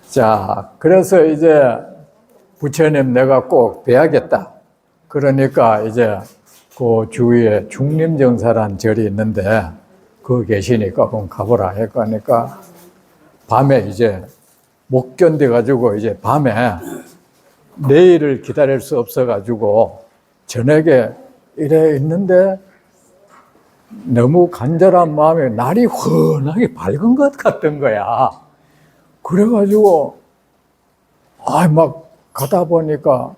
자, 그래서 이제 부처님 내가 꼭 뵈야겠다. 그러니까 이제 그 주위에 중림정사란 절이 있는데 그 계시니까 그럼 가보라 했고 하니까 밤에 이제 못 견뎌가지고 이제 밤에 내일을 기다릴 수 없어가지고 저녁에 이래 있는데 너무 간절한 마음에 날이 환하게 밝은 것 같던 거야. 그래가지고 막 가다 보니까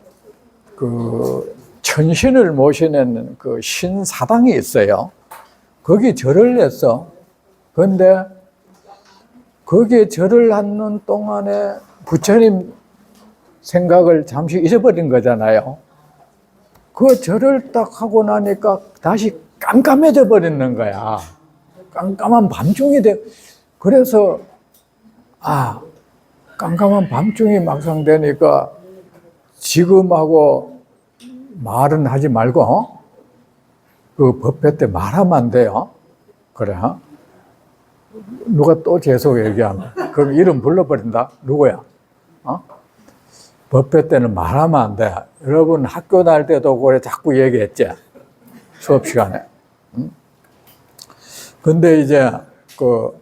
그 천신을 모시는 그 신사당이 있어요. 거기 절을 했어. 그런데 거기에 절을 하는 동안에 부처님 생각을 잠시 잊어버린 거잖아요. 그 절을 딱 하고 나니까 다시 깜깜해져 버리는 거야. 깜깜한 밤중이 돼. 그래서 깜깜한 밤중이 막상 되니까 지금하고 말은 하지 말고 그 법회 때 말하면 안 돼요. 그래. 누가 또 재수 얘기하면 그럼 이름 불러버린다. 누구야? 법회 때는 말하면 안 돼. 여러분 학교 다닐 때도 그래 자꾸 얘기했지. 수업 시간에. 근데 이제 그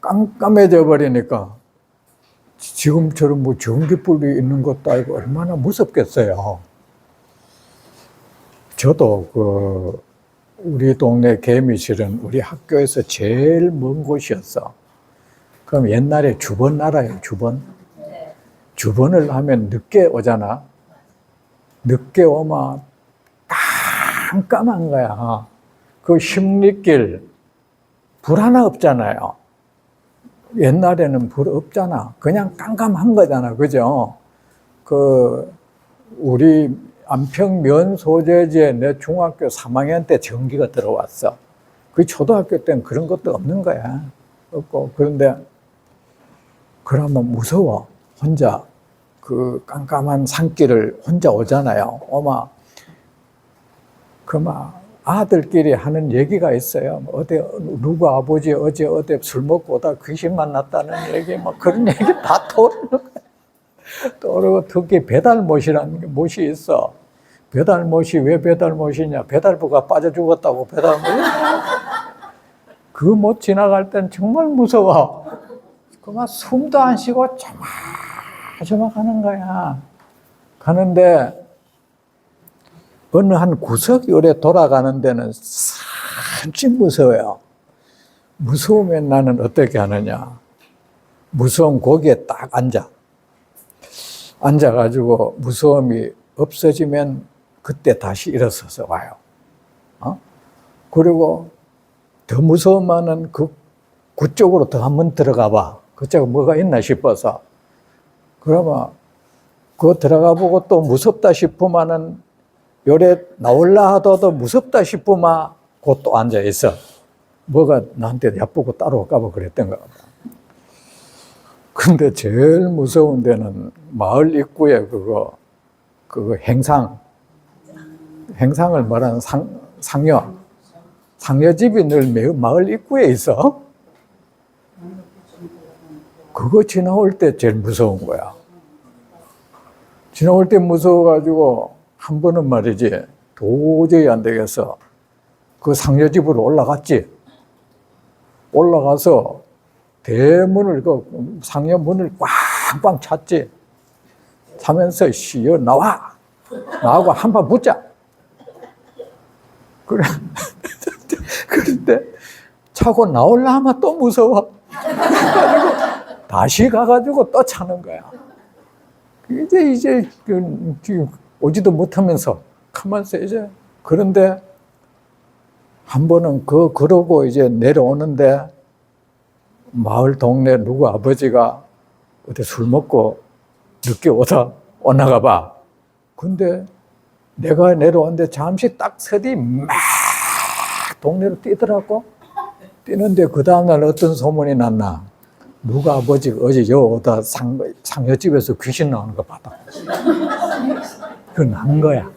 깜깜해져 버리니까 지금처럼 뭐 전기불이 있는 것도 아니고 얼마나 무섭겠어요. 저도 그 우리 동네 개미실은 우리 학교에서 제일 먼 곳이었어. 그럼 옛날에 주번 알아요? 주번? 주번을 하면 늦게 오잖아. 늦게 오면 깜깜한 거야. 그 십리길 불 하나 없잖아요. 옛날에는 불 없잖아. 그냥 깜깜한 거잖아. 그죠? 그 우리 안평 면소재지에 내 중학교 3학년 때 전기가 들어왔어. 그 초등학교 때는 그런 것도 없는 거야. 없고. 그런데 그러면 무서워. 혼자 그 깜깜한 산길을 혼자 오잖아요. 그만 아들끼리 하는 얘기가 있어요. 어디 누구 아버지 어제 술 먹고 오다 귀신 만났다는 얘기, 그런 얘기 다 떠오르는 거야. 떠오르고 특히 배달못이라는 못이 있어. 배달못이 왜 배달못이냐? 배달부가 빠져 죽었다고 배달못. 그 못 지나갈 땐 정말 무서워. 그만 숨도 안 쉬고 조마조마 가는 거야. 가는데 어느 한 구석 요래 돌아가는 데는 산지 무서워요. 무서우면 나는 어떻게 하느냐. 무서운 거기에 딱 앉아가지고 무서움이 없어지면 그때 다시 일어서서 와요. 그리고 더 무서우면은 그쪽으로 더 한번 들어가 봐. 그쪽에 뭐가 있나 싶어서. 그러면 그거 들어가 보고 또 무섭다 싶으면은 요래 나올라 하더라도 무섭다 싶으면 곧 또 앉아 있어. 뭐가 나한테 얕보고 따라올까 봐 그랬던 것 같아. 근데 제일 무서운 데는 마을 입구에 그거 행상을 말하는 상여집이 늘 마을 입구에 있어. 그거 지나올 때 제일 무서운 거야. 지나올 때 무서워가지고 한 번은 말이지 도저히 안 되겠어. 그 상여집으로 올라갔지. 올라가서 대문을 그 상여문을 꽝꽝 찼지. 차면서 시여 나하고 한판 붙자. 그래. 그런데 차고 나올라 하면 또 무서워. 다시 가가지고 또 차는 거야. 이제 오지도 못하면서 가만있어 이제. 그런데 한 번은 그러고 이제 내려오는데 마을 동네 누구 아버지가 어디 술 먹고 늦게 오나가 봐. 근데 내가 내려오는데 잠시 딱 서디 막 동네로 뛰더라고. 뛰는데 그 다음날 어떤 소문이 났나. 누가 아버지가 어제 오다 상여집에서 귀신 나오는 거 봤다. 그거 난 거야.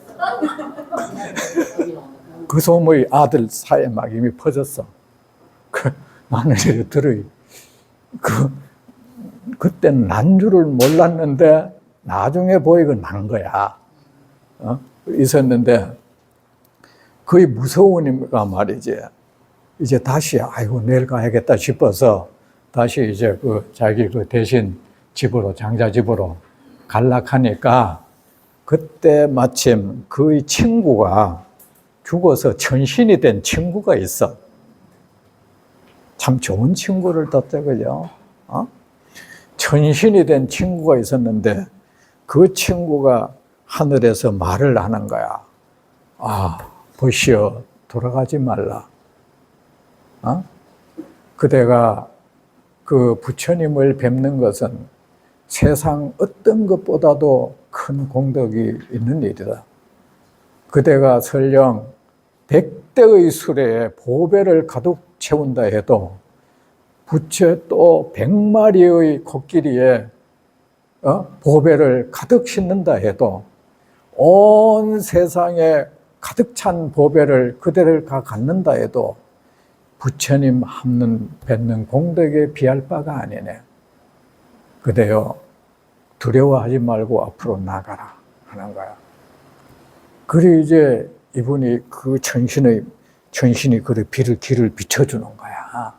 그 소문이 아들 사이에 막 이미 퍼졌어. 나는 들어요. 그때는 난 줄을 몰랐는데 나중에 보이고 난 거야. 있었는데 거의 무서우니까 말이지. 이제 다시 아이고 내일 가야겠다 싶어서 다시 이제 자기 대신 집으로 장자 집으로 갈락하니까 그때 마침 그의 친구가 죽어서 천신이 된 친구가 있어. 참 좋은 친구를 뒀다 그죠? 천신이 된 친구가 있었는데 그 친구가 하늘에서 말을 하는 거야. 보시오, 돌아가지 말라. 그대가 그 부처님을 뵙는 것은 세상 어떤 것보다도 큰 공덕이 있는 일이다. 그대가 설령 100대의 수레에 보배를 가득 채운다 해도 부처 또 100마리의 코끼리에 보배를 가득 싣는다 해도 온 세상에 가득 찬 보배를 그대를 갖는다 해도 부처님 뵙는 공덕에 비할 바가 아니네. 그대여 두려워하지 말고 앞으로 나가라 하는 거야. 그래 이제 이분이 그 천신이 그 길을 비춰주는 거야.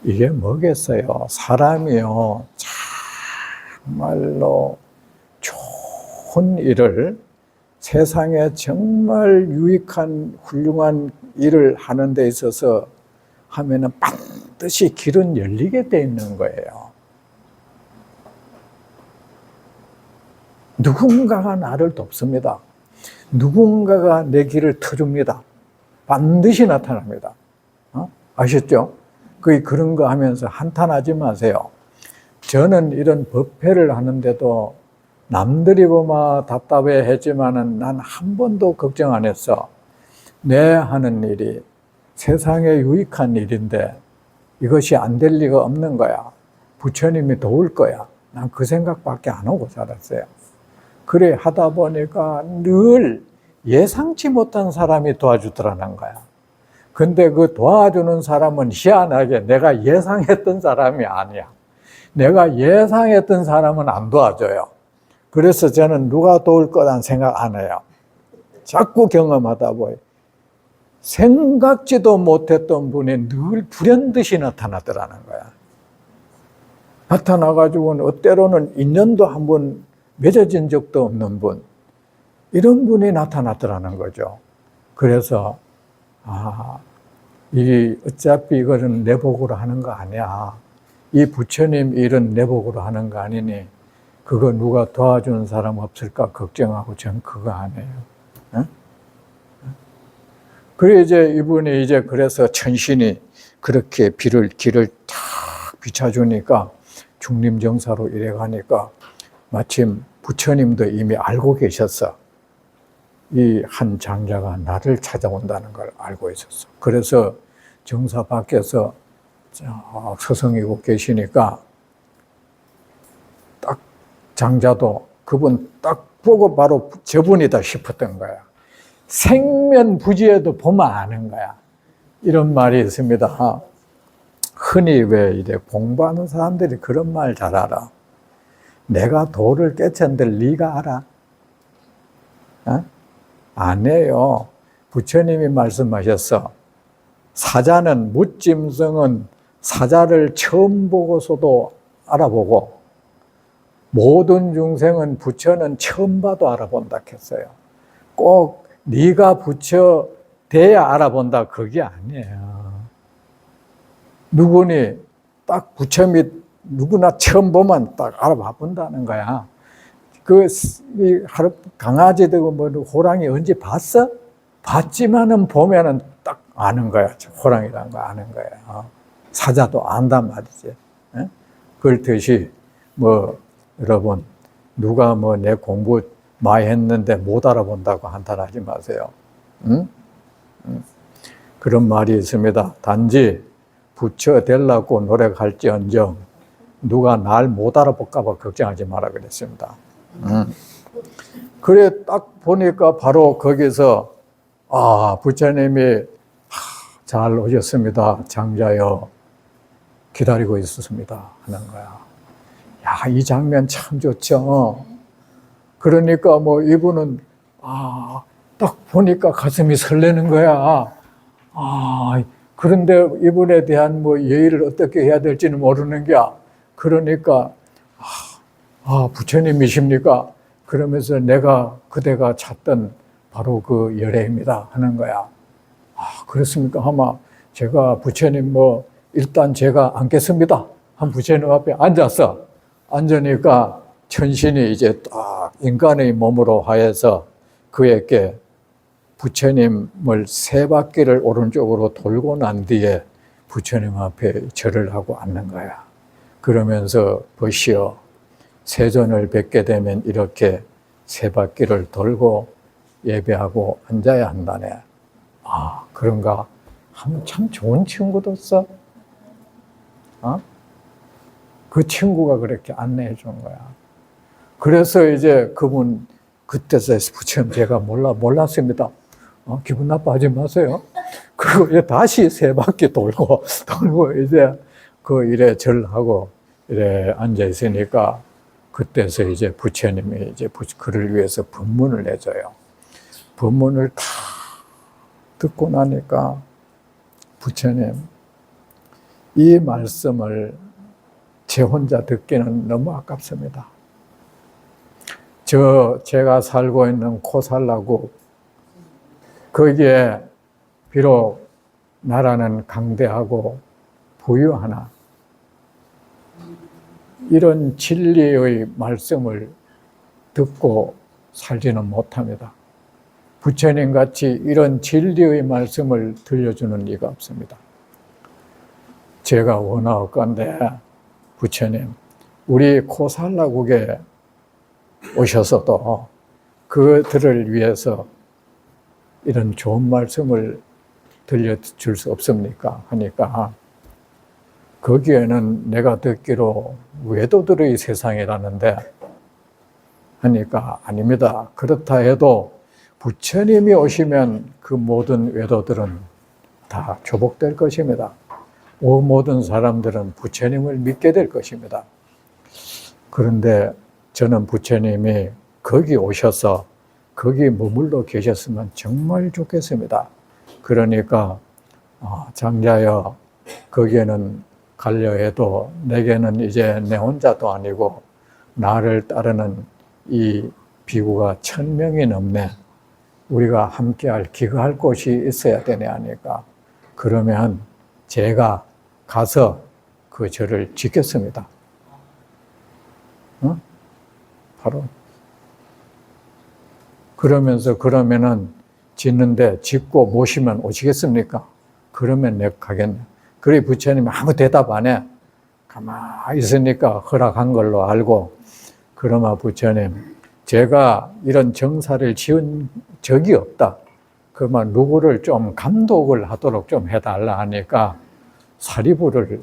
이게 뭐겠어요? 사람이요 정말로 좋은 일을 세상에 정말 유익한 훌륭한 일을 하는 데 있어서 하면은 반드시 길은 열리게 돼 있는 거예요. 누군가가 나를 돕습니다. 누군가가 내 길을 터줍니다. 반드시 나타납니다. 아셨죠? 그런 거 하면서 한탄하지 마세요. 저는 이런 법회를 하는데도 남들이 보면 답답해 했지만은 난 한 번도 걱정 안 했어. 내 하는 일이 세상에 유익한 일인데 이것이 안 될 리가 없는 거야. 부처님이 도울 거야. 난 그 생각밖에 안 하고 살았어요. 그래 하다 보니까 늘 예상치 못한 사람이 도와주더라는 거야. 근데 그 도와주는 사람은 희한하게 내가 예상했던 사람이 아니야. 내가 예상했던 사람은 안 도와줘요. 그래서 저는 누가 도울 거란 생각 안 해요. 자꾸 경험하다 보니 생각지도 못했던 분이 늘 불현듯이 나타나더라는 거야. 나타나가지고는 때로는 인연도 한번 맺어진 적도 없는 분, 이런 분이 나타났더라는 거죠. 그래서 어차피 이거는 내 복으로 하는 거 아니야. 이 부처님 일은 내 복으로 하는 거 아니니 그거 누가 도와주는 사람 없을까 걱정하고 전 그거 안 해요. 그래 이제 이분이 그래서 천신이 그렇게 길을 탁 비춰주니까 중림정사로 이래 가니까 마침 부처님도 이미 알고 계셨어. 이 한 장자가 나를 찾아온다는 걸 알고 있었어. 그래서 정사 밖에서 서성이고 계시니까 딱 장자도 그분 딱 보고 바로 저분이다 싶었던 거야. 생면부지에도 보면 아는 거야. 이런 말이 있습니다. 흔히 왜 이래 공부하는 사람들이 그런 말 잘 알아. 내가 도를 깨쳤는데 네가 알아? 안 해요. 부처님이 말씀하셨어. 사자는 무짐승은 사자를 처음 보고서도 알아보고 모든 중생은 부처는 처음 봐도 알아본다 했어요. 꼭 네가 부처 돼야 알아본다 그게 아니에요. 누구니 딱 부처님이 누구나 처음 보면 딱 알아봐 본다는 거야. 강아지도 호랑이 언제 봤어? 봤지만은 보면은 딱 아는 거야. 호랑이라는 거 아는 거야. 사자도 안단 말이지. 그렇듯이 여러분 누가 내 공부 많이 했는데 못 알아본다고 한탄하지 마세요. 그런 말이 있습니다. 단지 부처 되려고 노력할지언정 누가 날 못 알아볼까 봐 걱정하지 마라 그랬습니다. 그래 딱 보니까 바로 거기서 부처님이 잘 오셨습니다. 장자여 기다리고 있었습니다 하는 거야. 야, 이 장면 참 좋죠. 그러니까 뭐 이분은 딱 보니까 가슴이 설레는 거야. 그런데 이분에 대한 뭐 예의를 어떻게 해야 될지는 모르는 거야. 그러니까 부처님이십니까? 그러면서 내가 그대가 찾던 바로 그 열애입니다 하는 거야. 그렇습니까? 아마 제가 부처님 일단 제가 앉겠습니다. 한 부처님 앞에 앉았어. 앉으니까 천신이 이제 딱 인간의 몸으로 하여서 그에게 부처님을 3바퀴를 오른쪽으로 돌고 난 뒤에 부처님 앞에 절을 하고 앉는 거야. 그러면서 보시오. 세존을 뵙게 되면 이렇게 3바퀴를 돌고 예배하고 앉아야 한다네. 그런가? 참 좋은 친구였어. 그 친구가 그렇게 안내해 준 거야. 그래서 이제 그분 그때서 부처님 제가 몰랐습니다. 기분 나빠하지 마세요. 그리고 다시 3바퀴 돌고 이제 그 일에 절하고 이래 앉아 있으니까 그때서 이제 부처님이 이제 그를 위해서 법문을 내줘요. 법문을 다 듣고 나니까 부처님, 이 말씀을 제 혼자 듣기는 너무 아깝습니다. 제가 살고 있는 코살라국, 거기에 비록 나라는 강대하고 부유하나 이런 진리의 말씀을 듣고 살지는 못합니다. 부처님 같이 이런 진리의 말씀을 들려주는 이가 없습니다. 제가 원하건대 부처님, 우리 코살라국에 오셔서도 그들을 위해서 이런 좋은 말씀을 들려줄 수 없습니까? 하니까 거기에는 내가 듣기로 외도들의 세상이라는데 하니까 아닙니다. 그렇다 해도 부처님이 오시면 그 모든 외도들은 다 조복될 것입니다. 모든 사람들은 부처님을 믿게 될 것입니다. 그런데 저는 부처님이 거기 오셔서 거기 머물러 계셨으면 정말 좋겠습니다. 그러니까 장자여, 거기에는 가려 해도 내게는 이제 내 혼자도 아니고 나를 따르는 이 비구가 1000명이 넘네. 우리가 함께할 기거할 곳이 있어야 되네 하니까 그러면 제가 가서 그 절을 짓겠습니다. 바로 그러면은 짓는데 짓고 모시면 오시겠습니까? 그러면 내가 가겠네. 그래 부처님이 아무 대답 안 해. 가만히 있으니까 허락한 걸로 알고 그러면 부처님, 제가 이런 정사를 지은 적이 없다. 그러면 누구를 좀 감독을 하도록 좀 해달라 하니까 사리부를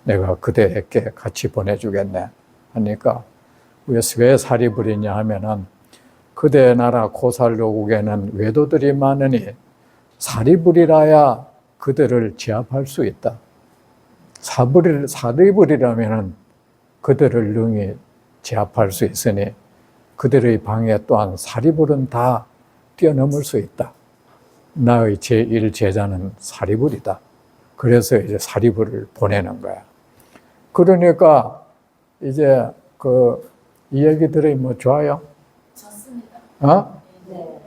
내가 그대에게 같이 보내주겠네 하니까 왜 사리부리냐 하면은 그대 나라 코살로국에는 외도들이 많으니 사리부리라야 그들을 제압할 수 있다. 사리부리라면은 그들을 능히 제압할 수 있으니 그들의 방해 또한 사리불은 다 뛰어넘을 수 있다. 나의 제1제자는 사리불이다. 그래서 이제 사리불을 보내는 거야. 그러니까 이제 이 얘기 들으니 뭐 좋아요? 좋습니다. 네.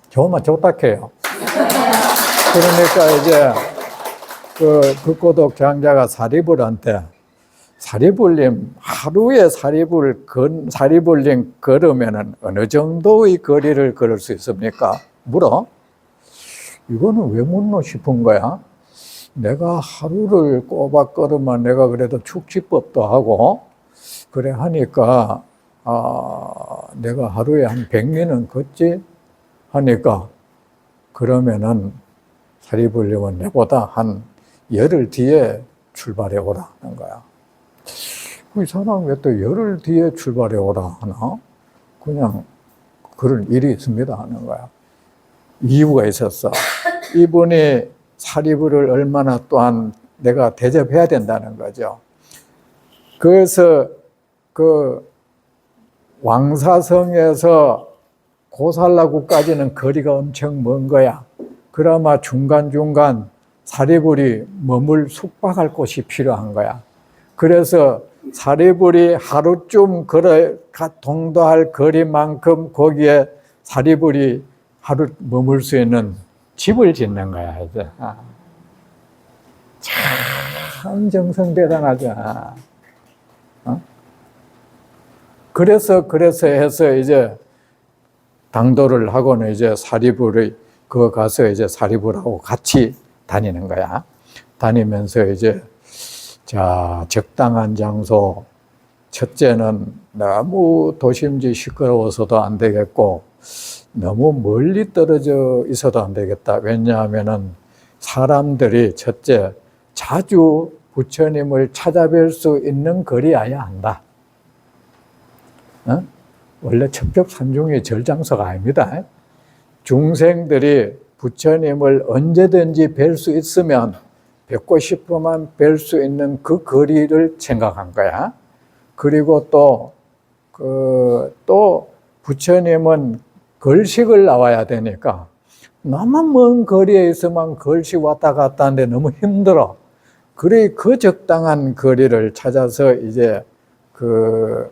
좋으면 좋다 해요. 그러니까 이제 극고독 장자가 사리불한테 사리불님, 하루에 사리불님 걸으면 어느 정도의 거리를 걸을 수 있습니까? 물어. 이거는 왜 묻노 싶은 거야. 내가 하루를 꼬박 걸으면 내가 그래도 축지법도 하고, 그래 하니까, 내가 하루에 한 100리는 걷지? 하니까, 그러면은 사리불님은 내보다 한 열흘 뒤에 출발해 오라 하는 거야. 이 사람 왜 또 열흘 뒤에 출발해 오라 하나? 그냥 그런 일이 있습니다 하는 거야. 이유가 있었어. 이분이 사리불을 얼마나 또한 내가 대접해야 된다는 거죠. 그래서 그 왕사성에서 고살라국까지는 거리가 엄청 먼 거야. 그나마 중간중간 사리불이 숙박할 곳이 필요한 거야. 그래서 사리불이 하루쯤 동도할 거리만큼 거기에 사리불이 하루 머물 수 있는 집을 짓는 거야, 이제. 참 정성대단하죠. 그래서 해서 이제 당도를 하고는 이제 사리불의 그 가서 이제 사리불하고 같이 다니는 거야. 다니면서 이제 자, 적당한 장소. 첫째는 너무 도심지 시끄러워서도 안 되겠고 너무 멀리 떨어져 있어도 안 되겠다. 왜냐하면은 사람들이 첫째 자주 부처님을 찾아뵐 수 있는 거리여야 한다. 원래 첩ገብ산중이 절장소가 아닙니다. 중생들이 부처님을 언제든지 뵐 수 있으면 뵙고 싶으면 뵐 수 있는 그 거리를 생각한 거야. 그리고 또 부처님은 걸식을 나와야 되니까 너무 먼 거리에 있으면 걸식 왔다 갔다 하는데 너무 힘들어. 그래 그 적당한 거리를 찾아서 이제 그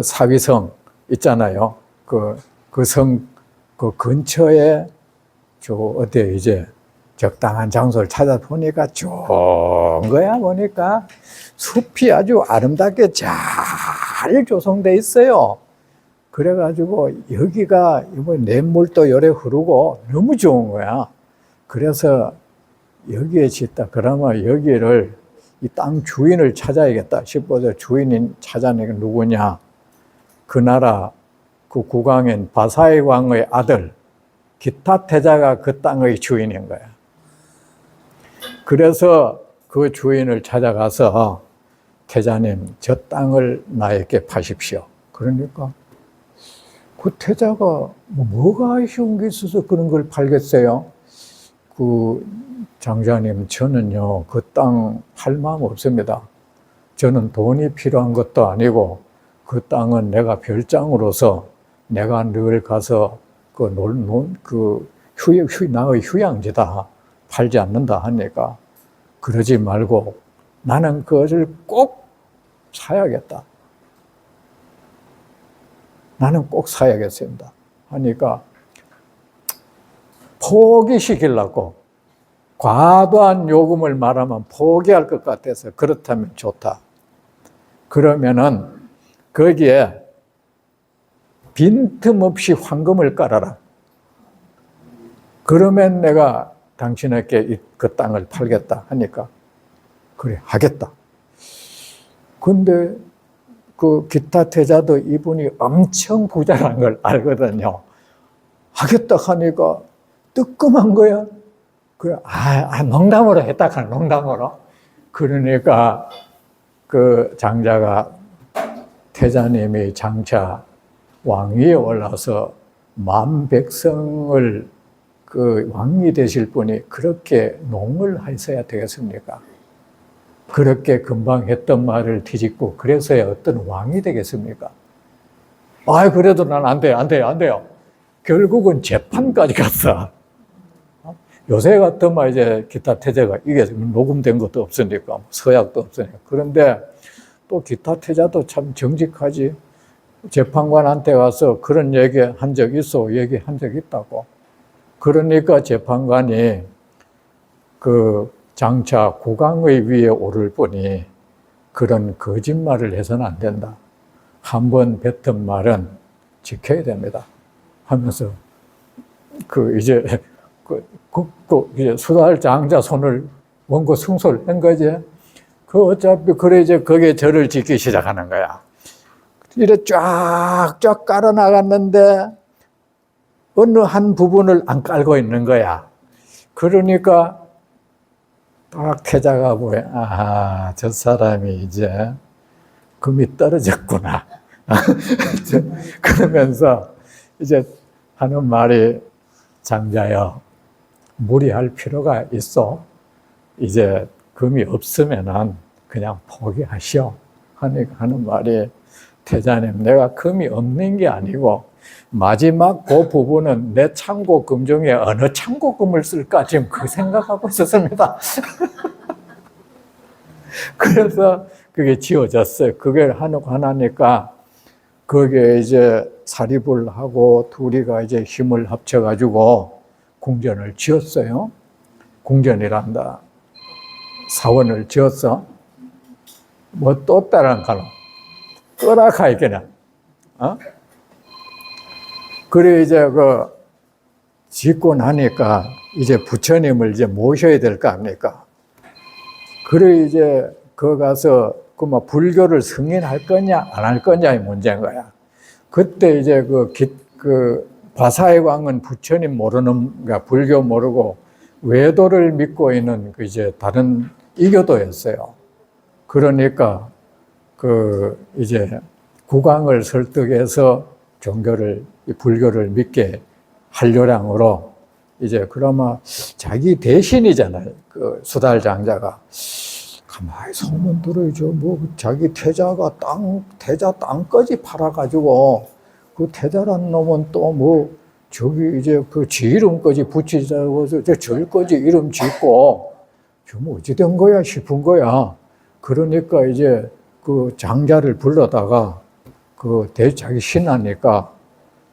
사위성 있잖아요. 그 성 그 근처에 어디에 이제 적당한 장소를 찾아보니까 좋은 거야. 보니까 숲이 아주 아름답게 잘 조성돼 있어요. 그래가지고 여기가 냇물도 요래 흐르고 너무 좋은 거야. 그래서 여기에 짓다. 그러면 여기를 이 땅 주인을 찾아야겠다 싶어서 주인이 찾아내는 게 누구냐? 그 나라 그 국왕인 바사이 왕의 아들 기타태자가 그 땅의 주인인 거야. 그래서 그 주인을 찾아가서 태자님 저 땅을 나에게 파십시오. 그러니까 그 태자가 뭐가 아쉬운 게 있어서 그런 걸 팔겠어요? 그 장자님 저는요 그 땅 팔 마음 없습니다. 저는 돈이 필요한 것도 아니고 그 땅은 내가 별장으로서 내가 늘 가서 나의 휴양지다. 팔지 않는다 하니까 그러지 말고 나는 그것을 꼭 사야겠다. 나는 꼭 사야겠습니다. 하니까 포기시키려고 과도한 요금을 말하면 포기할 것 같아서 그렇다면 좋다. 그러면은 거기에 빈틈없이 황금을 깔아라. 그러면 내가 당신에게 그 땅을 팔겠다 하니까 그래 하겠다. 근데 그 기타태자도 이분이 엄청 부자란 걸 알거든요. 하겠다 하니까 뜨끔한 거야. 그래, 농담으로 했다 카는 농담으로. 그러니까 그 장자가 태자님이 장차 왕위에 올라서 만 백성을 그 왕이 되실 분이 그렇게 농을 하셔야 되겠습니까? 그렇게 금방 했던 말을 뒤집고 그래서야 어떤 왕이 되겠습니까? 그래도 난 안 돼요. 결국은 재판까지 갔어. 요새 같으면 이제 기타 태자가 이게 녹음된 것도 없으니까 서약도 없으니까. 그런데 또 기타 태자도 참 정직하지. 재판관한테 가서 그런 얘기한 적 있어. 얘기한 적 있다고. 그러니까 재판관이 그 장차 국왕의 위에 오를 분이 그런 거짓말을 해서는 안 된다. 한번 뱉은 말은 지켜야 됩니다. 하면서 이제 수달 장자 손을 원고 승소를 한 거지. 어차피 그래 이제 거기에 절을 짓기 시작하는 거야. 이래 쫙쫙 깔아 나갔는데 어느 한 부분을 안 깔고 있는 거야. 그러니까 딱 태자가 보여. 저 사람이 이제 금이 떨어졌구나. 그러면서 이제 하는 말이 장자여, 무리할 필요가 있어. 이제 금이 없으면은 그냥 포기하시오. 하는 말이, 태자님, 내가 금이 없는 게 아니고 마지막 그 부분은 내 창고금 중에 어느 창고금을 쓸까 지금 그 생각하고 있었습니다. 그래서 그게 지어졌어요. 그걸 하나니까 거기에 이제 사리불하고 둘이가 이제 힘을 합쳐가지고 궁전을 지었어요. 궁전이란다. 사원을 지었어. 뭐 또 따라가노? 떠나가 있겠냐? 어? 그래 이제 그 짓고 나니까 이제 부처님을 이제 모셔야 될 거 아닙니까? 그래 이제 거 가서 그 뭐 불교를 승인할 거냐 안 할 거냐의 문제인 거야. 그때 이제 그 바사의 왕은 부처님 모르는, 그러니까 불교 모르고 외도를 믿고 있는 그 이제 다른 이교도였어요. 그러니까 그 이제 국왕을 설득해서 불교를 믿게 할 요량으로 이제 그러면 자기 대신이잖아요. 그 수달 장자가 가만히 소문 들어야죠. 뭐 자기 태자가 태자 땅까지 팔아가지고 그 태자란 놈은 또 뭐 저기 이제 그 지 이름까지 붙이자고 저기까지 이름 짓고 좀 어찌 된 거야 싶은 거야. 그러니까 이제 그 장자를 불러다가 자기 신하니까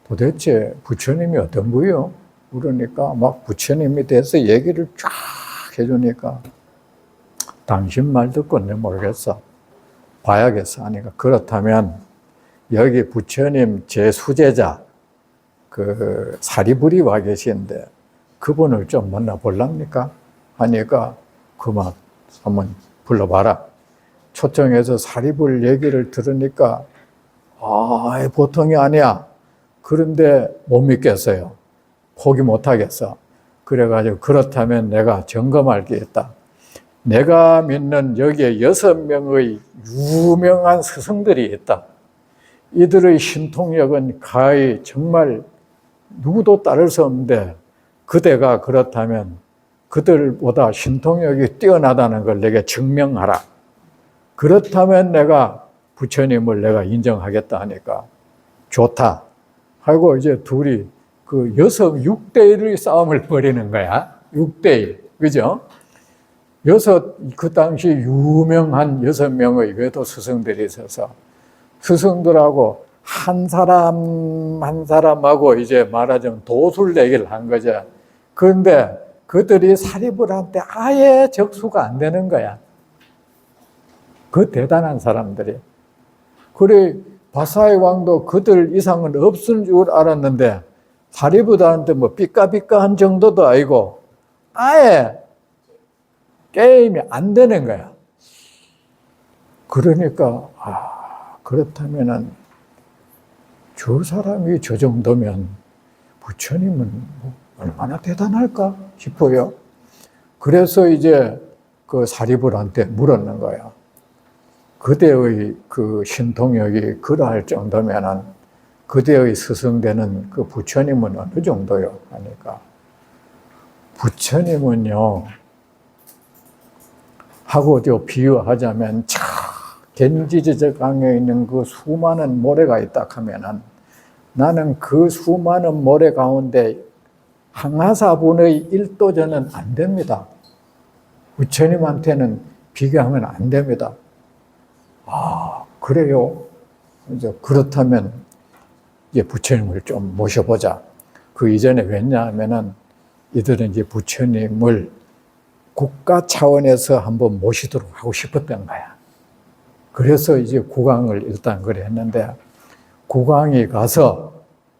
도대체 부처님이 어떤 거예요? 그러니까 막 부처님에 대해서 얘기를 쫙 해주니까 당신 말 듣고 내 모르겠어. 봐야겠어 하니까 그렇다면 여기 부처님 제 수제자 그 사리불이 와 계신데 그분을 좀 만나볼랍니까? 하니까 그만 한번 불러봐라. 초청해서 사리불 얘기를 들으니까 보통이 아니야. 그런데 못 믿겠어요. 포기 못 하겠어. 그래가지고 그렇다면 내가 점검할 게 있다. 내가 믿는 여기에 6명의 유명한 스승들이 있다. 이들의 신통력은 가히 정말 누구도 따를 수 없는데 그대가 그렇다면 그들보다 신통력이 뛰어나다는 걸 내게 증명하라. 그렇다면 내가 부처님을 내가 인정하겠다 하니까 좋다 하고 이제 둘이 그 6대1의 싸움을 벌이는 거야. 6대1. 그죠? 그 당시 유명한 6명의 외도 스승들이 있어서 스승들하고 한 사람하고 이제 말하자면 도술 내기를 한 거죠. 그런데 그들이 사리불한테 아예 적수가 안 되는 거야. 그 대단한 사람들이. 그래, 바사의 왕도 그들 이상은 없을 줄 알았는데 사리불한테 뭐 삐까삐까한 정도도 아니고 아예 게임이 안 되는 거야. 그러니까 그렇다면은 저 사람이 저 정도면 부처님은 뭐 얼마나 대단할까 싶어요. 그래서 이제 그 사리불한테 물었는 거야. 그대의 그 신통력이 그러할 정도면은 그대의 스승되는 그 부처님은 어느 정도요? 하니까 부처님은요, 하고 비유하자면 겐지제강에 있는 그 수많은 모래가 있다 하면은 나는 그 수많은 모래 가운데 항하사분의 1도전은 안 됩니다. 부처님한테는 비교하면 안 됩니다. 그래요? 이제 그렇다면 이제 부처님을 좀 모셔보자. 그 이전에 왜냐하면은 이들은 이제 부처님을 국가 차원에서 한번 모시도록 하고 싶었던 거야. 그래서 이제 국왕을 일단 그래 했는데 국왕이 가서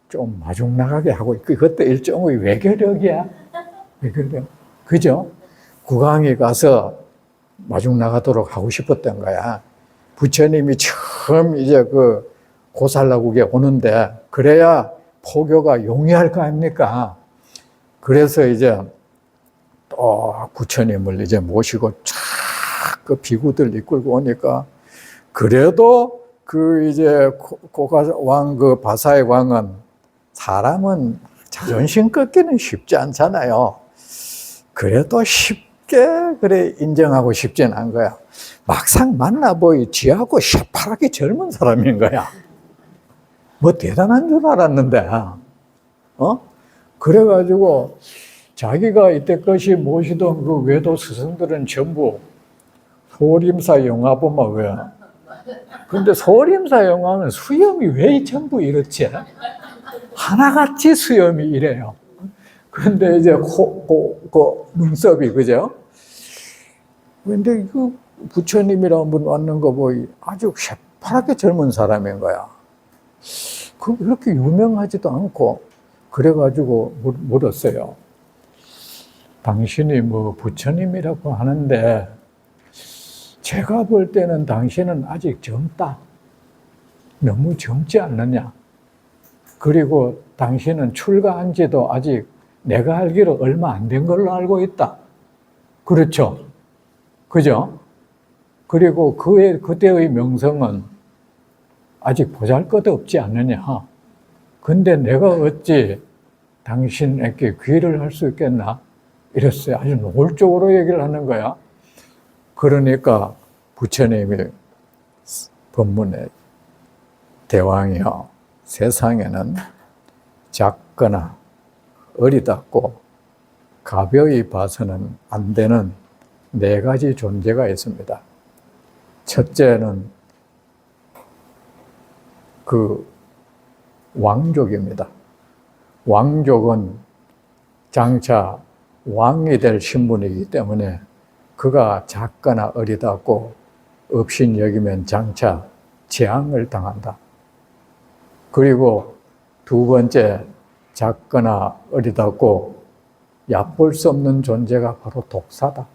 좀 마중나가게 하고 그것도 일종의 외교력이야. 외교력. 그죠? 국왕이 가서 마중나가도록 하고 싶었던 거야. 부처님이 처음 이제 그 고살라국에 오는데 그래야 포교가 용이할 거 아닙니까? 그래서 이제 또 부처님을 이제 모시고 쫙 그 비구들 이끌고 오니까 그래도 그 이제 고가왕 그 바사의 왕은 사람은 자존심 꺾기는 쉽지 않잖아요. 그래도 쉽게 그래 인정하고 싶진 않은 거야. 막상 만나보니 지하고 새파랗게 젊은 사람인 거야. 뭐 대단한 줄 알았는데, 그래가지고 자기가 이때까지 모시던 그 외도 스승들은 전부 소림사 영화보면 근데 소림사 영화는 수염이 왜 전부 이렇지? 하나같이 수염이 이래요. 근데 이제 눈썹이, 그죠? 근데 그 부처님이라는 분 왔는 거 보이 아주 새파랗게 젊은 사람인 거야. 그렇게 유명하지도 않고, 그래가지고 물었어요. 당신이 뭐 부처님이라고 하는데, 제가 볼 때는 당신은 아직 젊다. 너무 젊지 않느냐. 그리고 당신은 출가한 지도 아직 내가 알기로 얼마 안 된 걸로 알고 있다. 그렇죠? 그죠? 그리고 그때의 명성은 아직 보잘것없지 않느냐. 근데 내가 어찌 당신에게 귀를 할 수 있겠나? 이랬어요. 아주 노골적으로 얘기를 하는 거야. 그러니까 부처님이 법문에 대왕이여, 세상에는 작거나 어리답고 가벼이 봐서는 안 되는 4가지 존재가 있습니다. 첫째는 그 왕족입니다. 왕족은 장차 왕이 될 신분이기 때문에 그가 작거나 어리다고 업신여기면 장차 재앙을 당한다. 그리고 2번째, 작거나 어리다고 얕볼 수 없는 존재가 바로 독사다.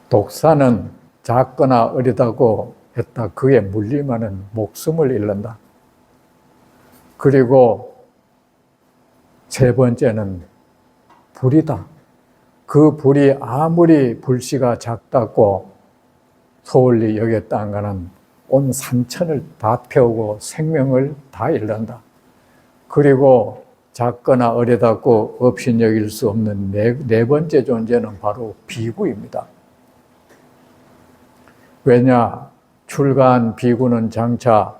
독사는 작거나 어리다고 했다 그에 물리면은 목숨을 잃는다. 그리고 3번째는 불이다. 그 불이 아무리 불씨가 작다고 소홀히 여겼다는 온 산천을 다 태우고 생명을 다 잃는다. 그리고 작거나 어리다고 업신여길 수 없는 네 번째 존재는 바로 비구입니다. 왜냐? 출가한 비구는 장차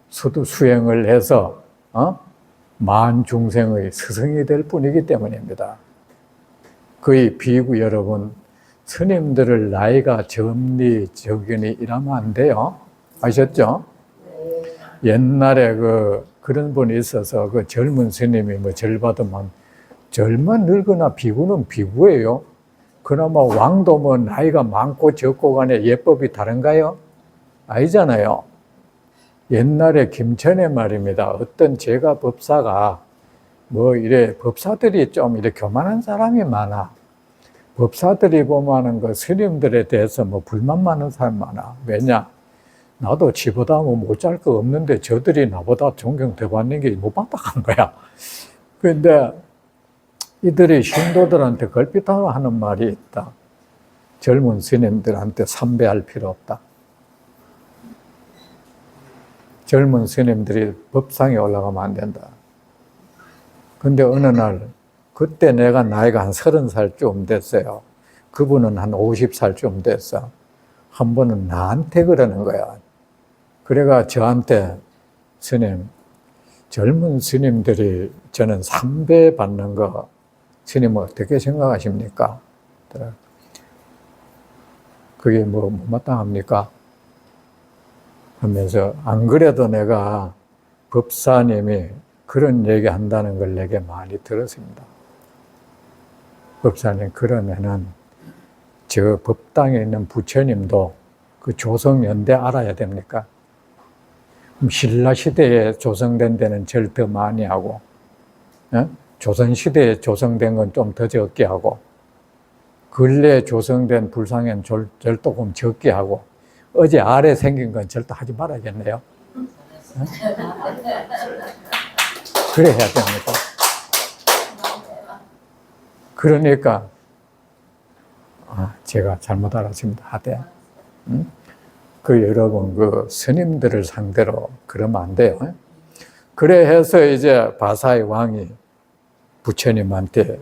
수행을 해서 만중생의 스승이 될 뿐이기 때문입니다. 거의 비구 여러분, 스님들을 나이가 젊니 적으니 이러면 안 돼요. 아셨죠? 옛날에 그런 분이 있어서 그 젊은 스님이 뭐 절 받으면 젊은 늙거나 비구는 비구예요. 그나마 왕도 뭐 나이가 많고 적고 간에 예법이 다른가요? 아니잖아요. 옛날에 김천에 말입니다. 어떤 제가 법사가 뭐 이래 법사들이 좀 이렇게 교만한 사람이 많아. 법사들이 보면은 그 스님들에 대해서 뭐 불만 많은 사람 많아. 왜냐? 나도 지보다 뭐 못할 거 없는데 저들이 나보다 존경 더 받는 게 못 받아간 거야. 그런데 이들이 신도들한테 걸핏하고 하는 말이 있다. 젊은 스님들한테 삼배할 필요 없다. 젊은 스님들이 법상에 올라가면 안 된다. 근데 어느 날 그때 내가 나이가 한 30살쯤 됐어요. 그분은 한 50살쯤 됐어. 한 번은 나한테 그러는 거야. 그래가 저한테 스님, 젊은 스님들이 저는 3배 받는 거 스님 어떻게 생각하십니까? 그게 뭐 마땅합니까? 하면서 안 그래도 내가 법사님이 그런 얘기 한다는 걸 내게 많이 들었습니다. 법사님, 그러면은 저 법당에 있는 부처님도 그 조성연대 알아야 됩니까? 신라시대에 조성된 데는 절 더 많이 하고, 조선시대에 조성된 건 좀 더 적게 하고, 근래에 조성된 불상엔 절 조금 적게 하고, 어제 아래 생긴 건 절대 하지 말아야겠네요. 그래야 됩니다. 그러니까 제가 잘못 알았습니다. 하대. 여러분 그 스님들을 상대로 그러면 안 돼요. 그래 해서 이제 바사의 왕이 부처님한테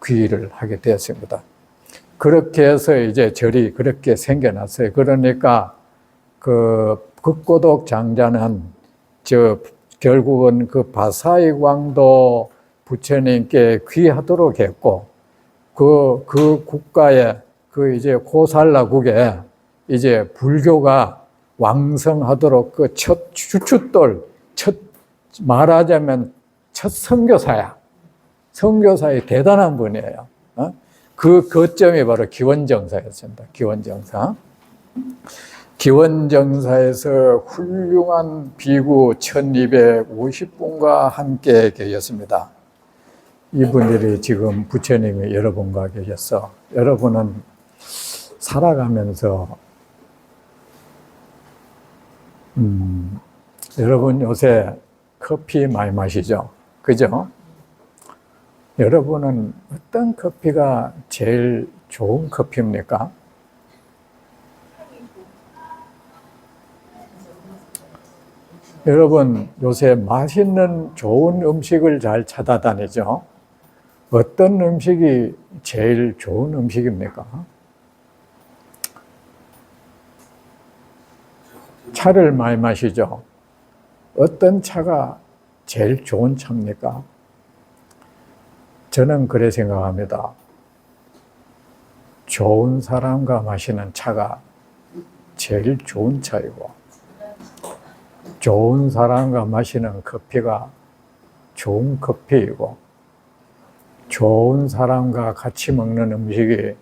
귀의를 하게 되었습니다. 그렇게 해서 이제 절이 그렇게 생겨났어요. 그러니까 그 극고독 장자는 결국은 그 바사이 광도 부처님께 귀하도록 했고, 그 국가에 그 이제 고살라국에 이제 불교가 왕성하도록 그 첫 주춧돌, 말하자면 첫 선교사야. 선교사의 대단한 분이에요. 그 거점이 바로 기원정사였습니다. 기원정사. 기원정사에서 훌륭한 비구 1250분과 함께 계셨습니다. 이분들이 지금 부처님이 여러분과 계셔서 여러분은 살아가면서 여러분 요새 커피 많이 마시죠? 그죠? 여러분은 어떤 커피가 제일 좋은 커피입니까? 여러분 요새 맛있는 좋은 음식을 잘 찾아다니죠? 어떤 음식이 제일 좋은 음식입니까? 차를 많이 마시죠? 어떤 차가 제일 좋은 차입니까? 저는 그래 생각합니다. 좋은 사람과 마시는 차가 제일 좋은 차이고, 좋은 사람과 마시는 커피가 좋은 커피이고, 좋은 사람과 같이 먹는 음식이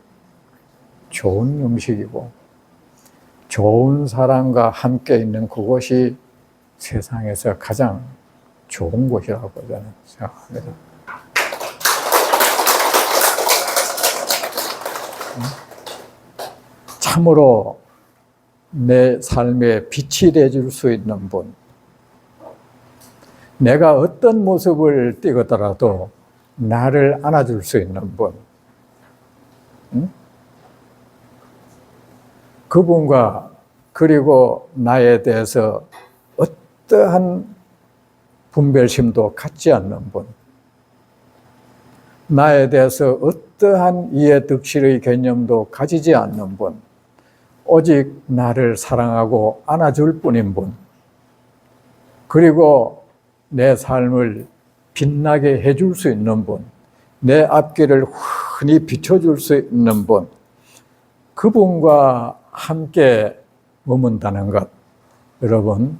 좋은 음식이고, 좋은 사람과 함께 있는 그곳이 세상에서 가장 좋은 곳이라고 저는 생각합니다. 참으로 내 삶에 빛이 되어줄 수 있는 분, 내가 어떤 모습을 띠거더라도 나를 안아줄 수 있는 분, 그분과 그리고 나에 대해서 어떠한 분별심도 갖지 않는 분, 나에 대해서 어떠한 이해득실의 개념도 가지지 않는 분, 오직 나를 사랑하고 안아줄 뿐인 분, 그리고 내 삶을 빛나게 해줄 수 있는 분, 내 앞길을 흔히 비춰줄 수 있는 분, 그분과 함께 머문다는 것, 여러분,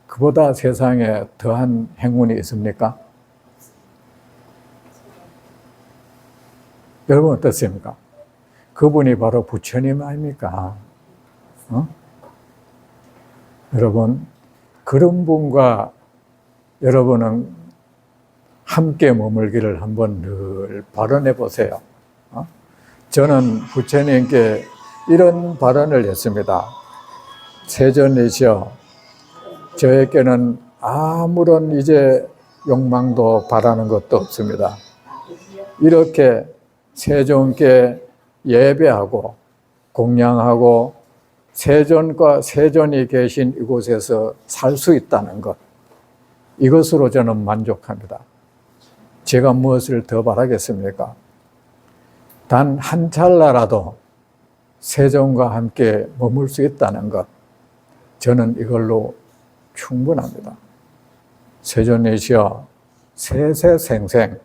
그보다 세상에 더한 행운이 있습니까? 여러분 어떻습니까? 그분이 바로 부처님 아닙니까? 여러분, 그런 분과 여러분은 함께 머물기를 한번 늘 발언해 보세요. 저는 부처님께 이런 발언을 했습니다. 세존이시여, 저에게는 아무런 이제 욕망도 바라는 것도 없습니다. 이렇게 세존께 예배하고 공양하고 세존과 세존이 계신 이곳에서 살 수 있다는 것, 이것으로 저는 만족합니다. 제가 무엇을 더 바라겠습니까? 단 한 찰나라도 세존과 함께 머물 수 있다는 것, 저는 이걸로 충분합니다. 세존이시여, 세세생생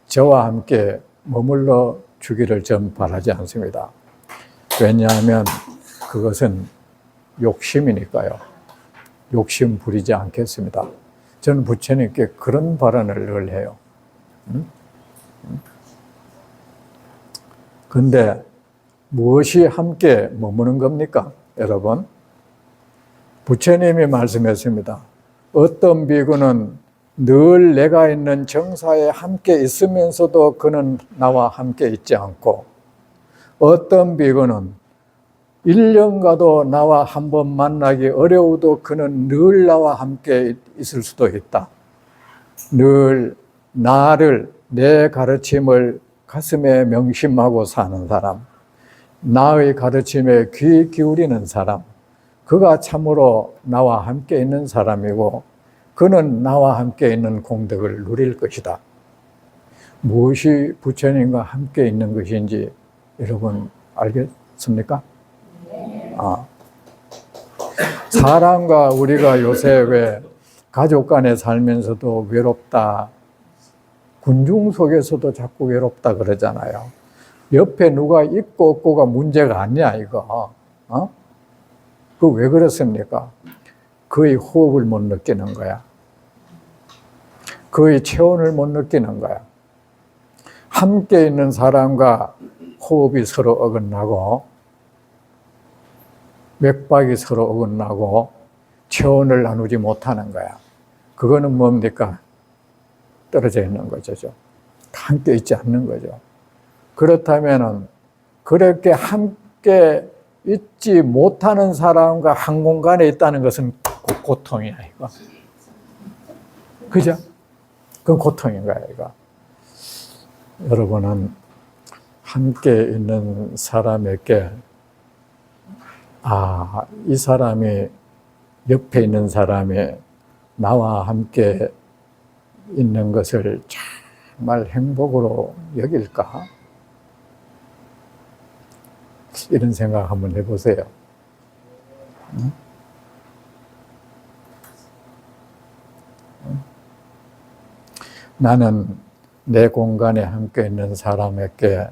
저와 함께 머물러 주기를 전 바라지 않습니다. 왜냐하면 그것은 욕심이니까요. 욕심 부리지 않겠습니다. 저는 부처님께 그런 발언을 늘 해요. 그런데 무엇이 함께 머무는 겁니까, 여러분? 부처님이 말씀했습니다. 어떤 비구는 늘 내가 있는 정사에 함께 있으면서도 그는 나와 함께 있지 않고, 어떤 비구는 1년가도 나와 한번 만나기 어려워도 그는 늘 나와 함께 있을 수도 있다. 늘 나를, 내 가르침을 가슴에 명심하고 사는 사람, 나의 가르침에 귀 기울이는 사람, 그가 참으로 나와 함께 있는 사람이고 그는 나와 함께 있는 공덕을 누릴 것이다. 무엇이 부처님과 함께 있는 것인지 여러분 알겠습니까? 사람과 우리가 요새 왜 가족 간에 살면서도 외롭다, 군중 속에서도 자꾸 외롭다 그러잖아요. 옆에 누가 있고 없고가 문제가 아니야, 이거. 그 왜 그렇습니까? 그의 호흡을 못 느끼는 거야. 그의 체온을 못 느끼는 거야. 함께 있는 사람과 호흡이 서로 어긋나고, 맥박이 서로 어긋나고, 체온을 나누지 못하는 거야. 그거는 뭡니까? 떨어져 있는 거죠. 함께 있지 않는 거죠. 그렇다면은, 그렇게 함께 있지 못하는 사람과 한 공간에 있다는 것은 고통이야, 이거. 그죠? 그건 고통인 거야, 이거. 여러분은 함께 있는 사람에게, 이 사람이, 옆에 있는 사람이 나와 함께 있는 것을 정말 행복으로 여길까? 이런 생각 한번 해보세요. 나는 내 공간에 함께 있는 사람에게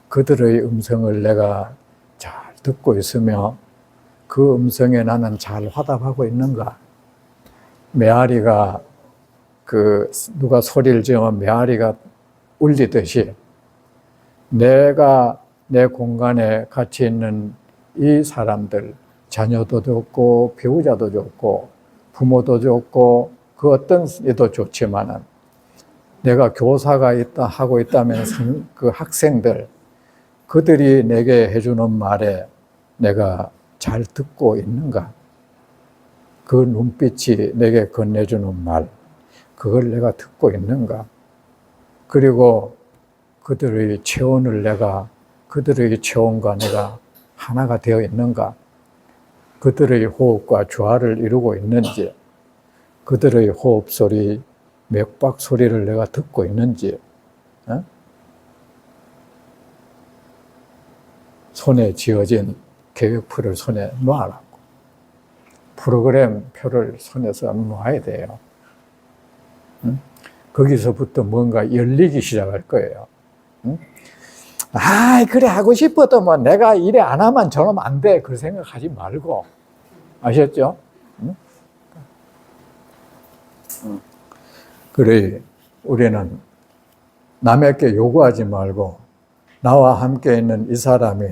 그들의 음성을 내가 잘 듣고 있으며 그 음성에 나는 잘 화답하고 있는가? 메아리가 누가 소리를 지으면 메아리가 울리듯이 내가 내 공간에 같이 있는 이 사람들, 자녀도 좋고 배우자도 좋고 부모도 좋고 그 어떤 이도 좋지만은 내가 교사가 하고 있다면 그 학생들, 그들이 내게 해주는 말에 내가 잘 듣고 있는가? 그 눈빛이 내게 건네주는 말, 그걸 내가 듣고 있는가? 그리고 그들의 체온과 내가 하나가 되어 있는가? 그들의 호흡과 조화를 이루고 있는지, 그들의 호흡 소리, 맥박 소리를 내가 듣고 있는지, 손에 쥐어진 계획표를 손에 놓아라고. 프로그램 표를 손에서 놓아야 돼요. 거기서부터 뭔가 열리기 시작할 거예요. 그래 하고 싶어도 뭐 내가 이래 안 하면 저러면 안 돼. 그 생각하지 말고. 아셨죠? 그래, 우리는 남에게 요구하지 말고 나와 함께 있는 이 사람이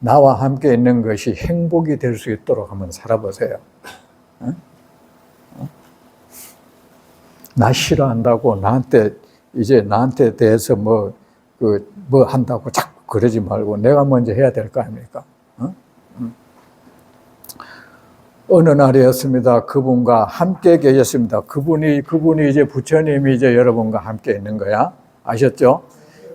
나와 함께 있는 것이 행복이 될 수 있도록 한번 살아보세요. 나 싫어한다고 나한테 대해서 뭐 한다고 자꾸 그러지 말고 내가 먼저 해야 될 거 아닙니까? 어느 날이었습니다. 그분과 함께 계셨습니다. 그분이 이제 부처님이 이제 여러분과 함께 있는 거야. 아셨죠?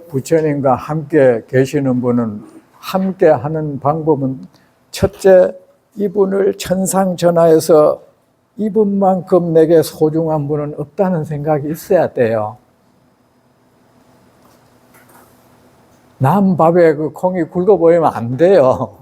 부처님과 함께 계시는 분은 함께 하는 방법은 첫째, 이분을 천상천하에서 이분만큼 내게 소중한 분은 없다는 생각이 있어야 돼요. 남 밥에 그 콩이 굵어 보이면 안 돼요.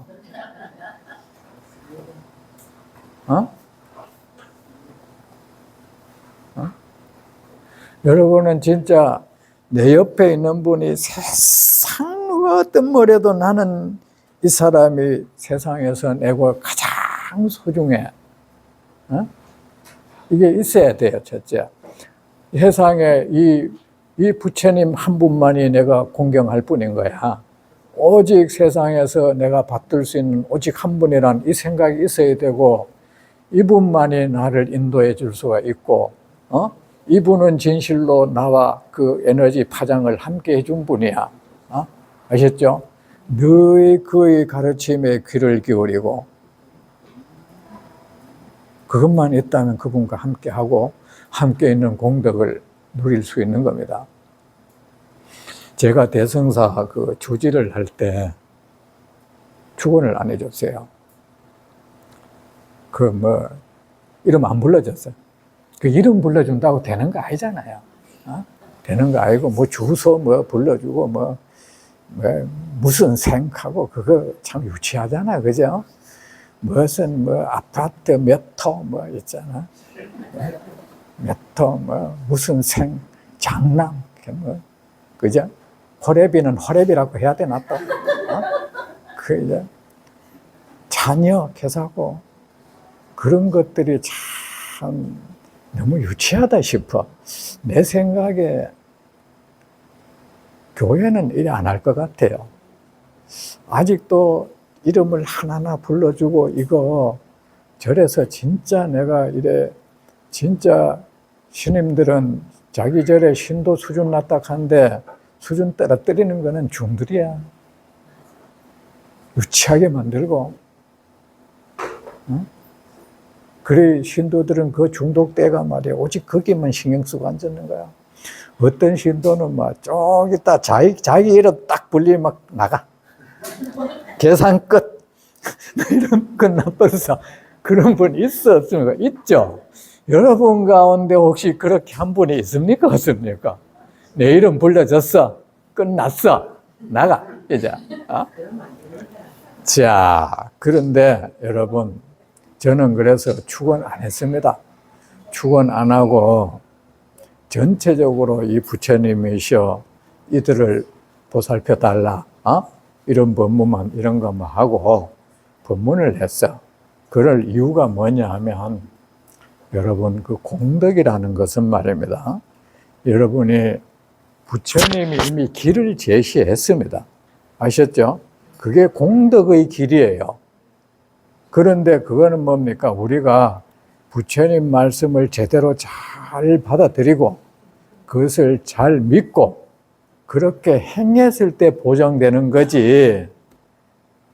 여러분은 진짜 내 옆에 있는 분이 세상 어떤 뭐래도 나는 이 사람이 세상에서 내가 가장 소중해. 이게 있어야 돼요, 첫째. 세상에 이 부처님 한 분만이 내가 공경할 뿐인 거야. 오직 세상에서 내가 받들 수 있는 오직 한 분이란 이 생각이 있어야 되고, 이분만이 나를 인도해 줄 수가 있고, 이분은 진실로 나와 그 에너지 파장을 함께 해준 분이야. 아셨죠? 늘 그의 가르침에 귀를 기울이고, 그것만 있다면 그분과 함께하고 함께 있는 공덕을 누릴 수 있는 겁니다. 제가 대성사 그 주지를 할 때 축원을 안 해줬어요. 이름 안 불러줬어요. 그 이름 불러준다고 되는 거 아니잖아요. 되는 거 아니고, 뭐 주소 뭐 불러주고, 뭐 무슨 생하고, 그거 참 유치하잖아. 그죠? 무슨 뭐 아파트 몇 호 뭐 있잖아. 몇 호 뭐 무슨 생, 장남, 뭐, 그죠? 호래비는 호래비라고 해야 되나 또? 그 이제 자녀 계사고 그런 것들이 참 너무 유치하다 싶어. 내 생각에 교회는 이래 안 할 것 같아요. 아직도 이름을 하나하나 불러주고 이거 절에서 진짜 내가 이래 진짜 신임들은 자기 절에 신도 수준 낮다 한데 수준 떨어뜨리는 거는 중들이야. 유치하게 만들고, 응? 그래 신도들은 그 중독대가 말이야 오직 거기만 신경 쓰고 앉는 거야. 어떤 신도는 막 저기다 자기 이름 딱 불리면 막 나가. 계산 끝. 이런 끝나버려서 그런 분 있어 없습니까? 있죠. 여러분 가운데 혹시 그렇게 한 분이 있습니까? 없습니까? 내 이름 불러줬어. 끝났어. 나가. 이제. 자, 그런데 여러분, 저는 그래서 축원 안 했습니다. 축원 안 하고 전체적으로 이 부처님이셔 이들을 보살펴 달라. 이런 법문만 이런 것만 하고 법문을 했어. 그럴 이유가 뭐냐 하면 여러분 그 공덕이라는 것은 말입니다. 여러분이 부처님이 이미 길을 제시했습니다. 아셨죠? 그게 공덕의 길이에요. 그런데 그거는 뭡니까? 우리가 부처님 말씀을 제대로 잘 받아들이고 그것을 잘 믿고 그렇게 행했을 때 보정되는 거지.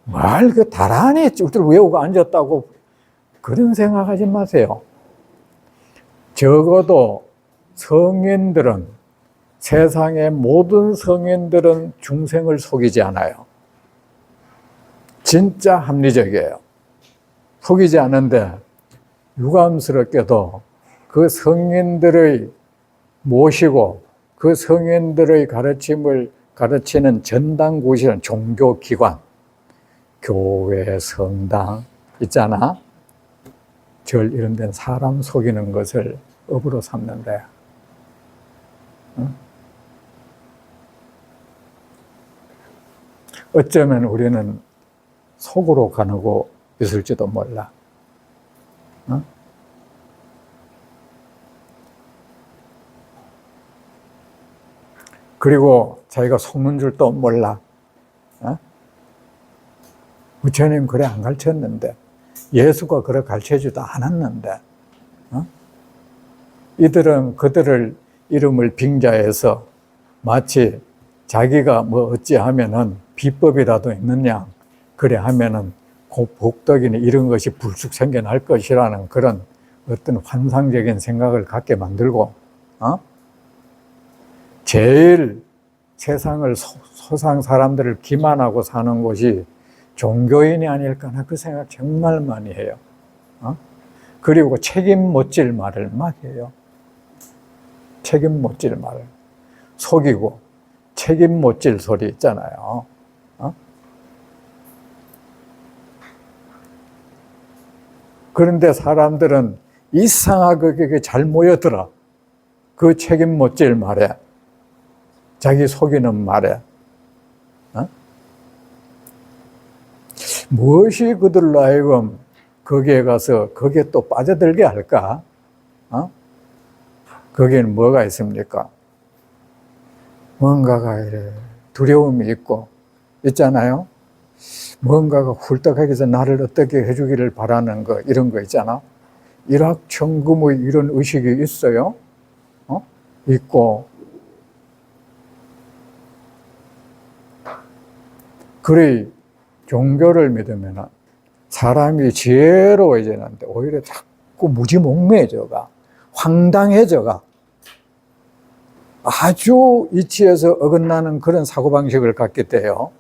말 그 다란히 쭉쭉 외우고 앉았다고 그런 생각하지 마세요. 적어도 성인들은 세상의 모든 성인들은 중생을 속이지 않아요. 진짜 합리적이에요. 속이지 않은데 유감스럽게도 그 성인들의 모시고 그 성인들의 가르침을 가르치는 전당구시는 종교기관, 교회, 성당 있잖아. 절 이런 데는 사람 속이는 것을 업으로 삼는데 어쩌면 우리는 속으로 가누고 있을지도 몰라. 그리고 자기가 속는 줄도 몰라. 부처님 그래 안 가르쳤는데 예수가 그래 가르쳐주지도 않았는데 이들은 그들을 이름을 빙자해서 마치 자기가 뭐 어찌하면은 비법이라도 있느냐 그래 하면은 그 복덕이니 이런 것이 불쑥 생겨날 것이라는 그런 어떤 환상적인 생각을 갖게 만들고 제일 세상을 소상 사람들을 기만하고 사는 곳이 종교인이 아닐까 나 그 생각 정말 많이 해요. 그리고 책임 못 질 말을 막 해요. 책임 못 질 말을 속이고 책임 못 질 소리 있잖아요. 그런데 사람들은 이상하게 잘 모여들어. 그 책임 못 질 말에 자기 속이는 말에 무엇이 그들로 하여금 거기에 가서 거기에 또 빠져들게 할까? 거기에는 뭐가 있습니까? 뭔가가 이래 두려움이 있고 있잖아요. 뭔가가 훌떡하게 해서 나를 어떻게 해주기를 바라는 거 이런 거 있잖아. 일확천금의 이런 의식이 있어요. 있고 그래 종교를 믿으면 사람이 지혜로워지는데 오히려 자꾸 무지몽매해져가 황당해져가 아주 이치에서 어긋나는 그런 사고방식을 갖게 돼요.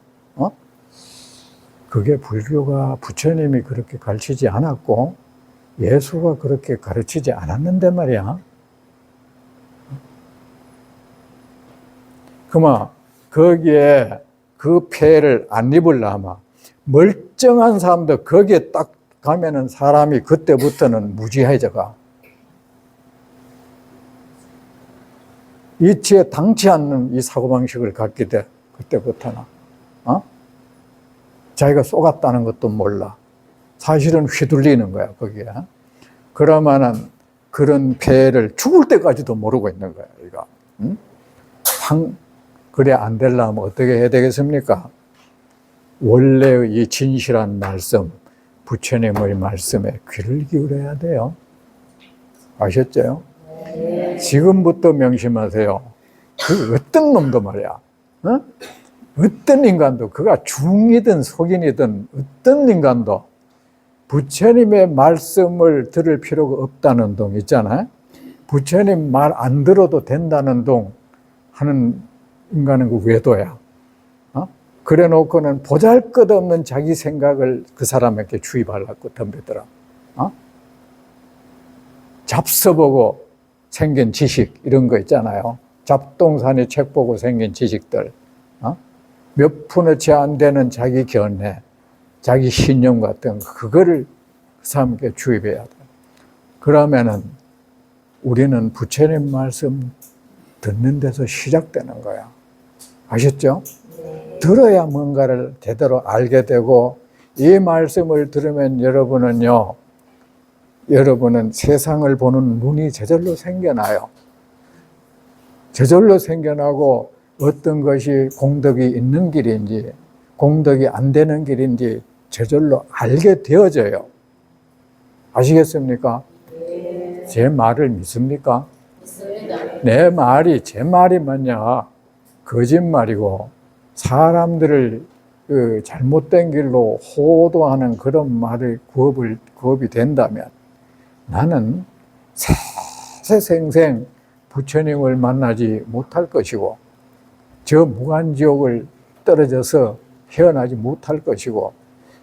그게 불교가 부처님이 그렇게 가르치지 않았고 예수가 그렇게 가르치지 않았는데 말이야. 그러면 거기에 그 폐를 안 입으려면 멀쩡한 사람도 거기에 딱 가면은 사람이 그때부터는 무지해져 가. 이치에 당치 않는 이 사고방식을 갖게 돼. 그때부터는. 자기가 쏘갔다는 것도 몰라. 사실은 휘둘리는 거야, 거기에. 그러면은 그런 폐를 죽을 때까지도 모르고 있는 거야, 이거. 응? 그래 안 되려면 어떻게 해야 되겠습니까? 원래의 이 진실한 말씀, 부처님의 말씀에 귀를 기울여야 돼요. 아셨죠? 네. 지금부터 명심하세요. 그 어떤 놈도 말이야. 어떤 인간도, 그가 중이든 속인이든 어떤 인간도 부처님의 말씀을 들을 필요가 없다는 동 있잖아요. 부처님 말 안 들어도 된다는 동 하는 인간은 그 외도야. 그래 놓고는 보잘것없는 자기 생각을 그 사람에게 주입하려고 덤비더라. 잡숴보고 생긴 지식 이런 거 있잖아요. 잡동사니 책 보고 생긴 지식들. 몇 푼어치 안 되는 자기 견해, 자기 신념 같은 거, 그거를 그 사람에게 주입해야 돼. 그러면은 우리는 부처님 말씀 듣는 데서 시작되는 거야. 아셨죠? 네. 들어야 뭔가를 제대로 알게 되고, 이 말씀을 들으면 여러분은 세상을 보는 눈이 저절로 생겨나요. 저절로 생겨나고 어떤 것이 공덕이 있는 길인지 공덕이 안 되는 길인지 저절로 알게 되어져요. 아시겠습니까? 네. 제 말을 믿습니까? 믿습니다. 제 말이 맞냐? 거짓말이고 사람들을 그 잘못된 길로 호도하는 그런 말을 구업이 된다면 나는 세세생생 부처님을 만나지 못할 것이고 저 무간지옥을 떨어져서 헤어나지 못할 것이고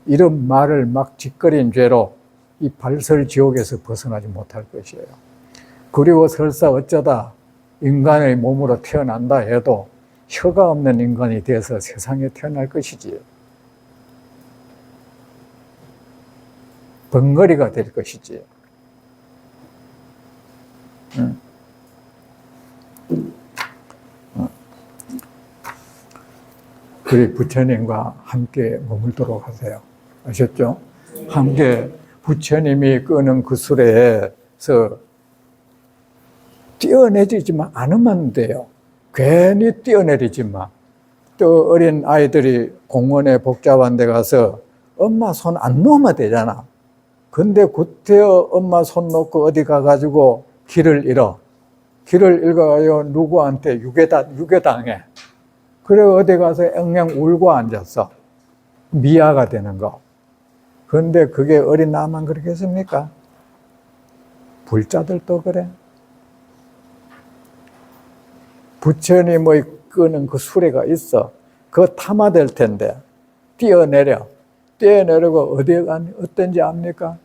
이런 말을 막 짓거린 죄로 이 발설지옥에서 벗어나지 못할 것이에요. 그리고 설사 어쩌다 인간의 몸으로 태어난다 해도 혀가 없는 인간이 돼서 세상에 태어날 것이지. 벙어리가 될 것이지. 그리 부처님과 함께 머물도록 하세요. 아셨죠? 함께 부처님이 끄는 그 수레에서 뛰어내리지만 않으면 돼요. 괜히 뛰어내리지 마. 또 어린 아이들이 공원에 복잡한 데 가서 엄마 손 안 놓으면 되잖아. 근데 구태여 엄마 손 놓고 어디 가가지고 길을 잃어. 길을 잃어가요. 누구한테 유괴당해. 그래 어디 가서 앵앵 울고 앉았어. 미아가 되는 거. 그런데 그게 어린 나만 그렇겠습니까? 불자들도 그래. 부처님의 끄는 그 수레가 있어. 그거 타마될 텐데 뛰어내려고 어디에 가니 어떤지 압니까?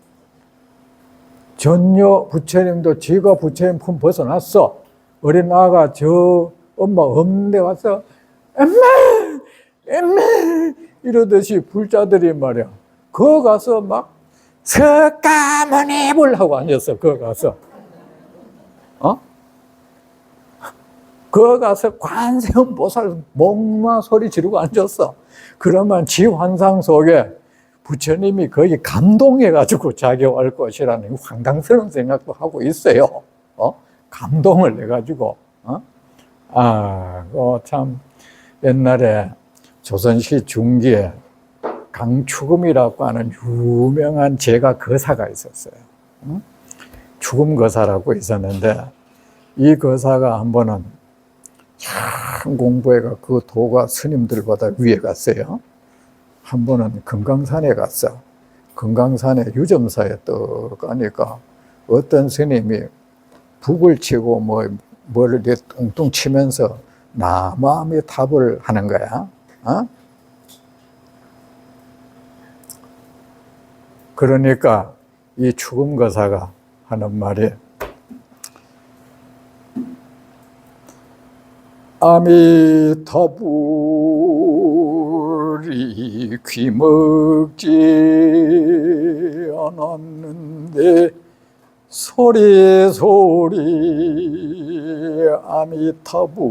전혀 부처님도 지가 부처님 품 벗어났어. 어린 아가 저 엄마 없는 데 와서 엄마 이러듯이 불자들이 말이야. 거 가서 막 석가모니불 하고 앉았어. 거 가서 거 가서 관세음보살 목마 소리 지르고 앉았어. 그러면 지 환상 속에 부처님이 거의 감동해가지고 자기 올 것이라는 황당스러운 생각도 하고 있어요. 감동을 해가지고. 참 옛날에 조선시 중기에 강추금이라고 하는 유명한 제가 거사가 있었어요. 추금거사라고 있었는데 이 거사가 한 번은 참 공부해가 그 도가 스님들보다 위에 갔어요. 한 번은 금강산에 갔어. 금강산에 유점사에 떡 가니까 어떤 스님이 북을 치고 뭐를 뚱뚱 치면서 나무아미 탑을 하는 거야. 그러니까 이 추금거사가 하는 말이 아미타불이 귀먹지 않았는데 소리 아미타불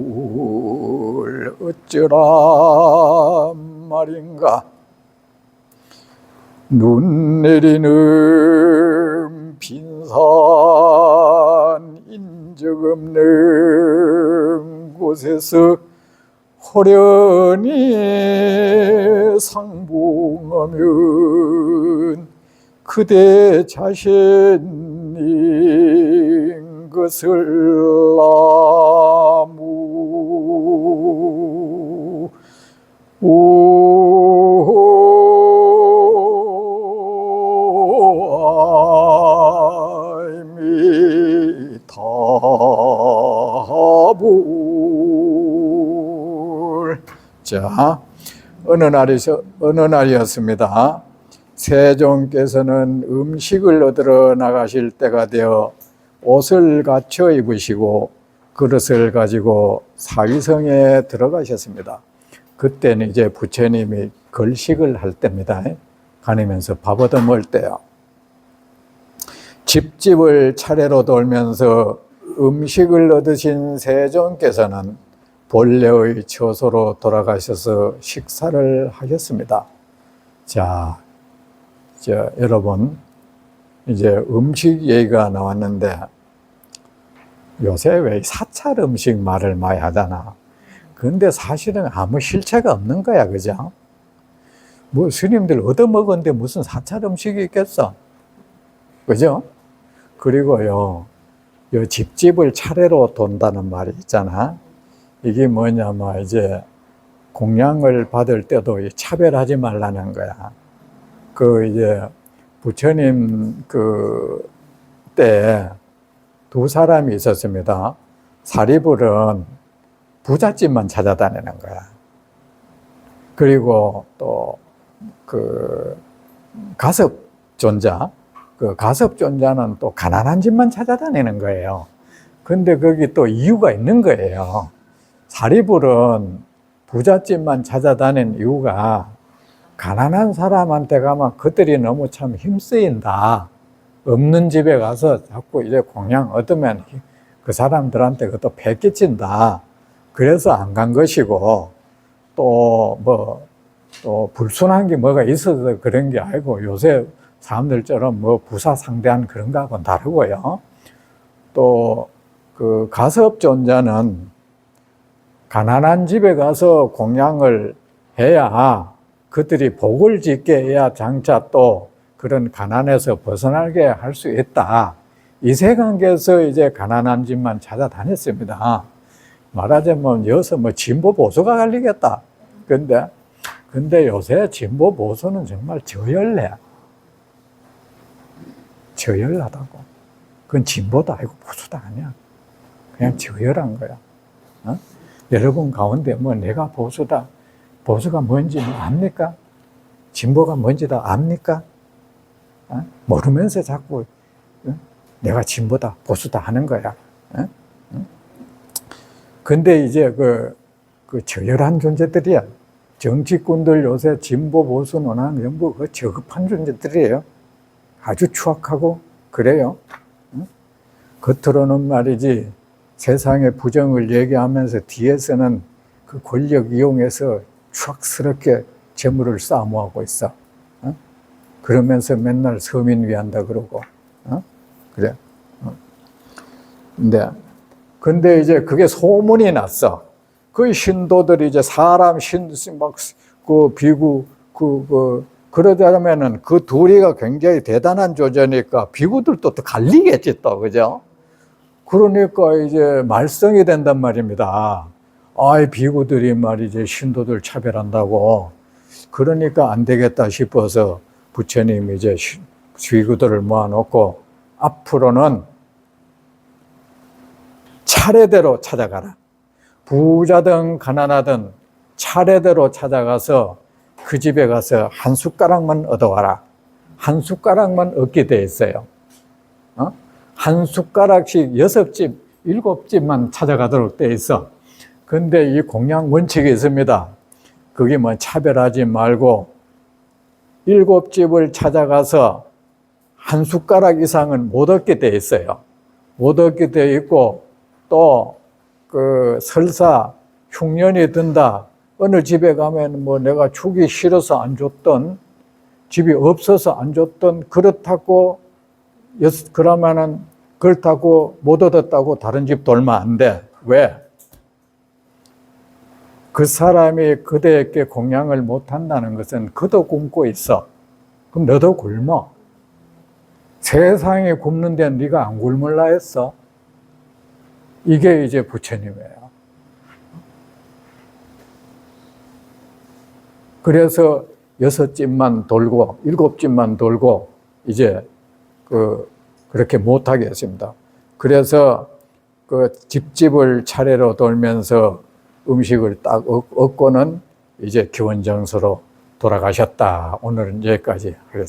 어쩌라 말인가. 눈 내리는 빈산 인적 없는 곳에서 호련히 상봉하면 그대 자신인 것을 나무 아미타불. 자, 어느 날이었습니다. 세종께서는 음식을 얻으러 나가실 때가 되어 옷을 갖춰 입으시고 그릇을 가지고 사위성에 들어가셨습니다. 그때는 이제 부처님이 걸식을 할 때입니다. 가니면서 밥 얻어 먹을 때요. 집집을 차례로 돌면서 음식을 얻으신 세종께서는 본래의 처소로 돌아가셔서 식사를 하셨습니다. 자, 여러분, 이제 음식 얘기가 나왔는데 요새 왜 사찰 음식 말을 많이 하잖아. 근데 사실은 아무 실체가 없는 거야, 그죠? 뭐 스님들 얻어먹었는데 무슨 사찰 음식이 있겠어? 그죠? 그리고요, 요 집집을 차례로 돈다는 말이 있잖아. 이게 뭐냐면 이제 공양을 받을 때도 차별하지 말라는 거야. 이제 부처님 때 두 사람이 있었습니다. 사리불은 부잣집만 찾아다니는 거야. 그리고 또 가섭존자, 가섭존자는 또 가난한 집만 찾아다니는 거예요. 근데 거기 또 이유가 있는 거예요. 사리불은 부잣집만 찾아다니는 이유가 가난한 사람한테 가면 그들이 너무 참 힘쓰인다. 없는 집에 가서 자꾸 이제 공양 얻으면 그 사람들한테 그것도 배 끼친다. 그래서 안 간 것이고, 또 불순한 게 뭐가 있어서 그런 게 아니고, 요새 사람들처럼 뭐 부사 상대한 그런 거하고는 다르고요. 또 가섭존자는 가난한 집에 가서 공양을 해야 그들이 복을 짓게 해야 장차 또 그런 가난에서 벗어나게 할 수 있다. 이 세관계에서 이제 가난한 집만 찾아다녔습니다. 말하자면 여기서 뭐 진보 보수가 갈리겠다. 근데 요새 진보 보수는 정말 저열해. 저열하다고. 그건 진보도 아니고 보수도 아니야. 그냥 저열한 거야. 어? 여러분 가운데 뭐 내가 보수다. 보수가 뭔지 압니까? 진보가 뭔지 다 압니까? 모르면서 자꾸 내가 진보다 보수다 하는 거야. 근데 이제 그 저열한 존재들이야. 정치꾼들 요새 진보 보수 논하는 전부 그 저급한 존재들이에요. 아주 추악하고 그래요. 겉으로는 말이지 세상의 부정을 얘기하면서 뒤에서는 그 권력 이용해서 추악스럽게 재물을 쌓아모으고 있어. 그러면서 맨날 서민 위한다 그러고. 그래. 근데 이제 그게 소문이 났어. 그 신도들이 이제 사람 비구 그러자면은 그 둘이가 굉장히 대단한 조저니까 비구들도 또 갈리겠지 또, 그죠? 그러니까 이제 말썽이 된단 말입니다. 비구들이 말이지 신도들 차별한다고. 그러니까 안 되겠다 싶어서 부처님이 이제 비구들을 모아놓고 앞으로는 차례대로 찾아가라. 부자든 가난하든 차례대로 찾아가서 그 집에 가서 한 숟가락만 얻어와라. 한 숟가락만 얻게 돼 있어요. 한 숟가락씩 6집, 7집만 찾아가도록 돼 있어. 근데 이 공양 원칙이 있습니다. 그게 뭐 차별하지 말고 7집을 찾아가서 한 숟가락 이상은 못 얻게 돼 있어요. 못 얻게 돼 있고 또 그 설사 흉년이 든다. 어느 집에 가면 뭐 내가 주기 싫어서 안 줬던, 집이 없어서 안 줬던, 그렇다고 그러면은 그렇다고 못 얻었다고 다른 집 돌면 안 돼. 왜? 그 사람이 그대에게 공양을 못 한다는 것은 그도 굶고 있어. 그럼 너도 굶어. 세상이 굶는데 네가 안 굶을라 했어? 이게 이제 부처님이에요. 그래서 6집만 돌고 7집만 돌고 이제 그렇게 못하게 했습니다. 그래서 그 집집을 차례로 돌면서 음식을 딱 얻고는 이제 기원정서로 돌아가셨다. 오늘은 여기까지 하겠습니다.